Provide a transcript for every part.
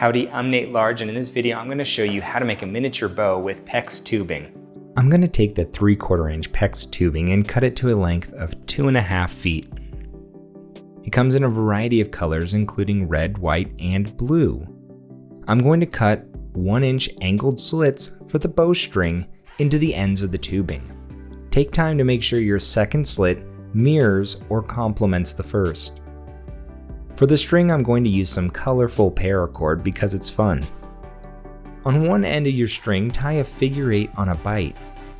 Howdy, I'm Nate Large, and in this video I'm going to show you how to make a miniature bow with PEX tubing. I'm going to take the 3/4 inch PEX tubing and cut it to a length of 2.5 feet. It comes in a variety of colors including red, white, and blue. I'm going to cut 1-inch angled slits for the bowstring into the ends of the tubing. Take time to make sure your second slit mirrors or complements the first. For the string, I'm going to use some colorful paracord because it's fun. On one end of your string, tie a figure 8 on a bight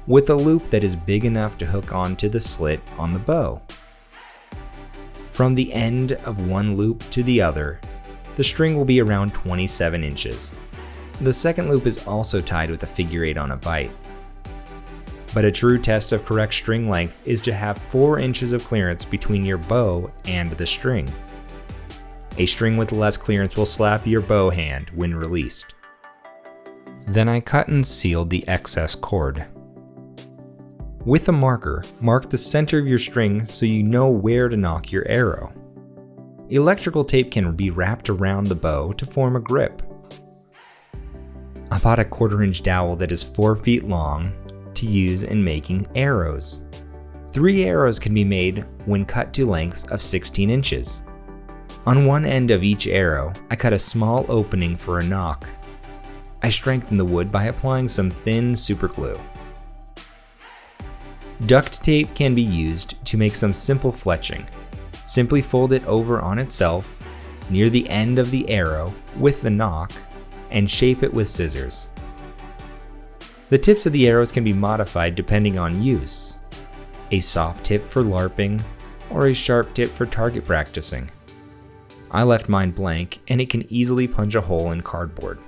with a loop that is big enough to hook onto the slit on the bow. From the end of one loop to the other, the string will be around 27 inches. The second loop is also tied with a figure 8 on a bight. But a true test of correct string length is to have 4 inches of clearance between your bow and the string. A string with less clearance will slap your bow hand when released. Then I cut and sealed the excess cord. With a marker, mark the center of your string so you know where to nock your arrow. Electrical tape can be wrapped around the bow to form a grip. I bought a 1/4 inch dowel that is 4 feet long to use in making arrows. 3 arrows can be made when cut to lengths of 16 inches. On one end of each arrow, I cut a small opening for a nock. I strengthened the wood by applying some thin superglue. Duct tape can be used to make some simple fletching. Simply fold it over on itself near the end of the arrow with the nock and shape it with scissors. The tips of the arrows can be modified depending on use. A soft tip for LARPing or a sharp tip for target practicing. I left mine blank and it can easily punch a hole in cardboard.